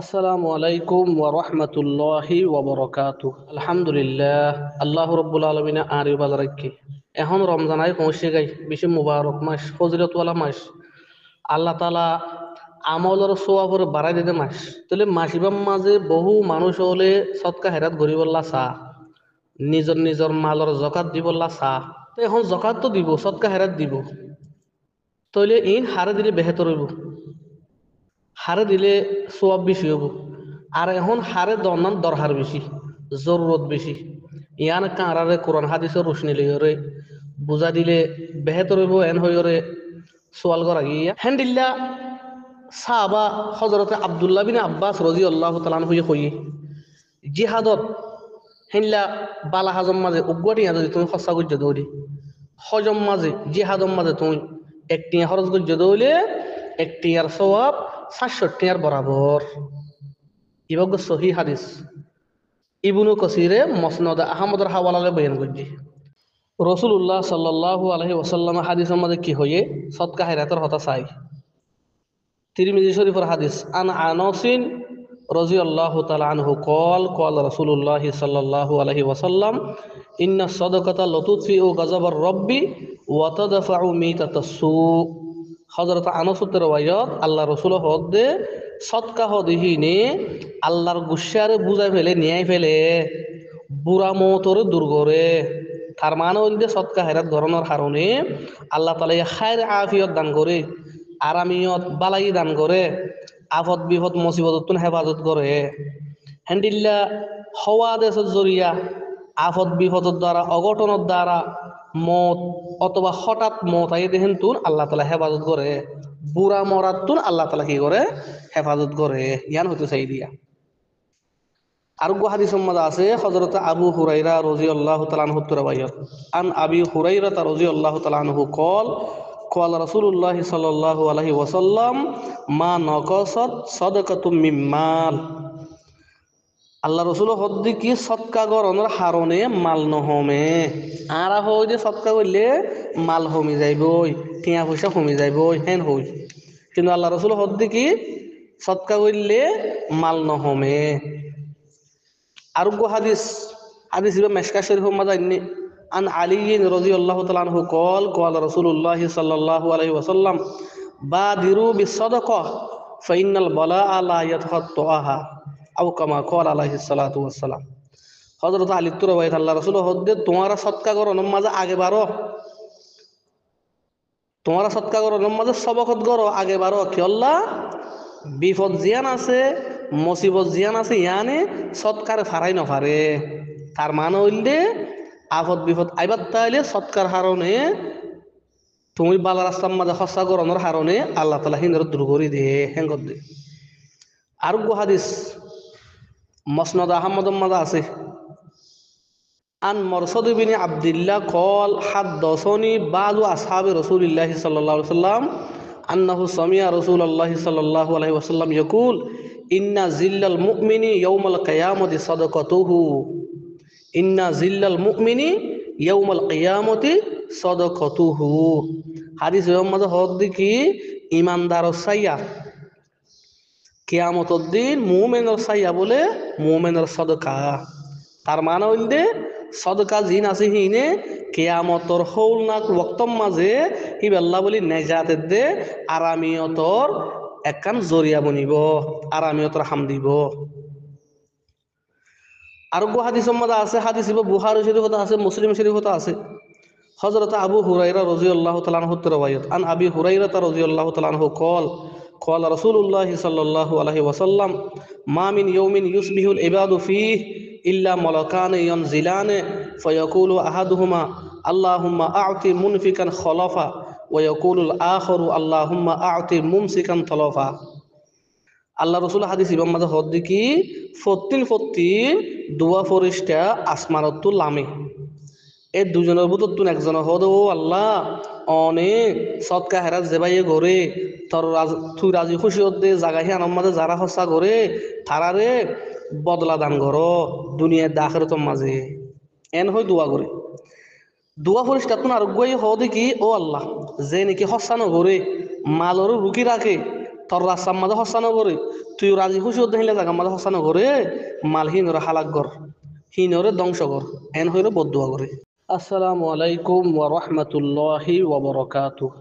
আসসালামু আলাইকুম ওয়া রাহমাতুল্লাহি ওয়া বারাকাতুহু। আলহামদুলিল্লাহ, আল্লাহ রাব্বুল আলামিন আর ইবাদত রাখি। এখন রমজান আই পৌঁছে গাই, বেশি মুবারক মাস, ফজিলতওয়ালা মাস। আল্লাহ তাআলা আমলের সওয়াবর বাড়াই দিতে মাস। তাহলে মাসিবাম মাঝে বহু মানুষ হলে সদকা হেরাত গরিবল্লা চা নিজর নিজর মালর জকাত দিবল্লা চা। তো এখন জকাত তো দিব, সদকা হেরাত দিব, তাহলে ইন হারে দিলে বেহেতর হইব, হারে দিলে সোয়াব বেশি হব। আর এখন হারে দরনান দরহার বেশি, জরুরত বেশি। ইয়ান কাঁড়ারে কোরআন হাদিসের রোশনি লইরে বুঝা দিলে বেহেতর হইব। এন হইরে সোয়াল করা গিয়া হ্যান্ডিল্লা সাহাবা হজরতে আব্দুল্লাহ বিন আব্বাস রাদিয়াল্লাহু তাআলা আনহু হই জিহাদত হেনলা বালা হাজম মাঝে উগ্গটি যদি তুমি খসা গুজ্জ দৌড়ি হজম মাঝে জিহাদম মাঝে তুমি একটিয়া খরচ গুজ্জ দৌড়লে একটিয়ার সওয়াব ৬৭ বরাবর। ইবগ সহি হাদিস ইবনু কসিরে মসনদ আহমদর হাওয়ালালে বয়ান করছি। রসুল্লাহ সাল্লাল্লাহু আলাইহি ওয়াসাল্লাম হাদিসের মধ্যে কি হয়ে সদকা হেরাতের হতা চাই। তিরমিজি শরীফের হাদিস আন আনাসিন রাদিয়াল্লাহু তাআলা আনহু قال رسول الله صلى الله عليه وسلم إن الصدقة لتطفئ غضب الرب وتدفع ميتة السوء। হযরত আনাসের রওয়ায়াত আল্লাহ রাসূল হদে সদকা হদিহিনে আল্লাহর গুসারে বুঝাই ফেলে নিয়াই ফেলে বুড়া মতরে দূর করে। তার মানে হইলে সদকা হেরাত ধরনের কারণে আল্লাহ তাআলা খায়ের আফিয়ত দান করে, আরামিয়ত বালাই দান করে, আফত বিপদ মুসিবত হেফাজত করে। হ্যান্ডিল্লা হওয়া দেশের জরিয়া আফত বিপদের দ্বারা অঘটনের দ্বারা মত অথবা হঠাৎ মত আই দেখেন তুন আল্লাহ তালা হেফাজত করে। বুড়া মরার তুন আল্লাহ তালা কি করে হেফাজত করে। ইয়ান হতে চাই দিয়া আরোগ্য হাদিস সম্মাদ আছে হযরত আবু হুরাইরা রাদিয়াল্লাহু তাআলা আনহু রাওয়ায়াত আন আবি হুরাইরা রাদিয়াল্লাহু তাআলা আনহু قال رسول الله صلى الله عليه وسلم ما نقصت صدقة من مال। আল্লাহ রসুল হদ্দি কি সৎকা গরনের হারণে মাল নহমে। আর হই যে সৎকা করলে মাল হমি যাইবই, টিয়া পয়সা হমি যাইবই, হেন হই। কিন্তু আল্লাহ রসুল হদ্দি কি সৎকা করলে মাল নহমে। আরোগ্য হাদিস হাদিস মেশকা শরীফ মাদাইনি আন আলী রাদিয়াল্লাহু তাআলা আনহু قال رسول الله صلى الله عليه وسلم بادروا بالصدقة فإن البلاء لا يتخطاها أو كما قال عليه الصلاة والسلام। হযরত আলী রাদিয়াল্লাহু আল্লাহ রাসূল হদ্দে তোমারা সদকা করো নামাজে আগে বাড়ো, তোমারা সদকা করো নামাজে সবকত করো আগে বাড়ো। কি আল্লাহ বিপদ জিয়ান আছে, মুসিবত জিয়ান আছে, ইয়ানে সৎকার ফারাই নফারে। তার মানে হইলে আফত বিপদ আইবার তাইলে সৎকার হারণে তুমি বালা রাস্তার মাঝে খসা গরনের হারণে আল্লাহ তালা হিন্দর দূর করে দিয়ে হেঙ্গর দে। আরোগ্য হাদিস মসনদ আহমদ মাদা আছে আন মরসদ বিন আব্দুল্লাহ কল হাদ্দাসানি বাযু আসহাবি রাসূলিল্লাহি সাল্লাল্লাহু আলাইহি ওয়াসাল্লাম আন্নাহু সামিআ রাসূলুল্লাহি সাল্লাল্লাহু আলাইহি ওয়াসাল্লাম ইয়াকুল ইন্না জিল্লাল মুমিনি ইয়াউমাল কিয়ামতি সাদাকাতুহু। ইন্না জিল্লাল মুমিনি ইয়াউমাল কিয়ামতি সাদাকাতুহু। হাদিস মধ্যে হদ্দি কি ইমানদার সাইয়া কিয়ামতের দিন মুমিনের সাইয়া বলে মুমিনের সদকা। তার মানে হইলে সদকা জিন আছে হিনে কিয়ামতর হৌলনাক ওয়াক্তম মাঝে হিবাল্লাহ বলি নেজাতের দে আরামিয়তর একখান জরিয়া বনিব, আরামিয়তর হাম দিব। আরোগ্য হাদিস মধ্যে আছে হাদিস বুখারী শরীফত আছে, মুসলিম শরীফত আছে হযরত আবু হুরায়রা রাদিয়াল্লাহু তাআলা আনহু রাওয়ায়াত আন আবি হুরায়রা রাদিয়াল্লাহু তাআলা আনহু قال رسول الله صلى الله عليه وسلم ما من يوم يصبح العباد فيه إلا ملكان ينزلان فيقول أحدهما اللهم أعط منفقا خلفا ويقول الآخر اللهم أعط ممسكا تلفا। আল্লাহ রসুল হাদিস ইমাম মাঝে হদ্দি কি ফত্তিন দুয়া ফরিস্তা আসমানত্তু লামে। এই দুজনের ভিতর তুন একজন হদ ও আল্লাহ অনেক সৎকা হেরাত জেবাইয়ে ঘরে তোর তুই রাজি খুশি হতে জাগাহি আনম্মাদে যারা হসা করে তারারে বদলা দান কর দুনিয়ার দাখেরতম মাঝে। এন হয় দোয়া করে দোয়া ফরিস্তা তুন আরোগ্য হদে কি ও আল্লাহ যে নাকি হসা নগরে মালরও রুকি রাখে তোর রাস্তার মাঝে হসানো করে তুই রাজি খুশি হতে হিলে জায়গা মাঝে হসানো করে মাল হিনরে হালাক কর হিনরে ধ্বংস কর এন হইলে বদুয়া করে। আসসালামু আলাইকুম ওয়া রাহমাতুল্লাহি ওয়া বারাকাতুহু।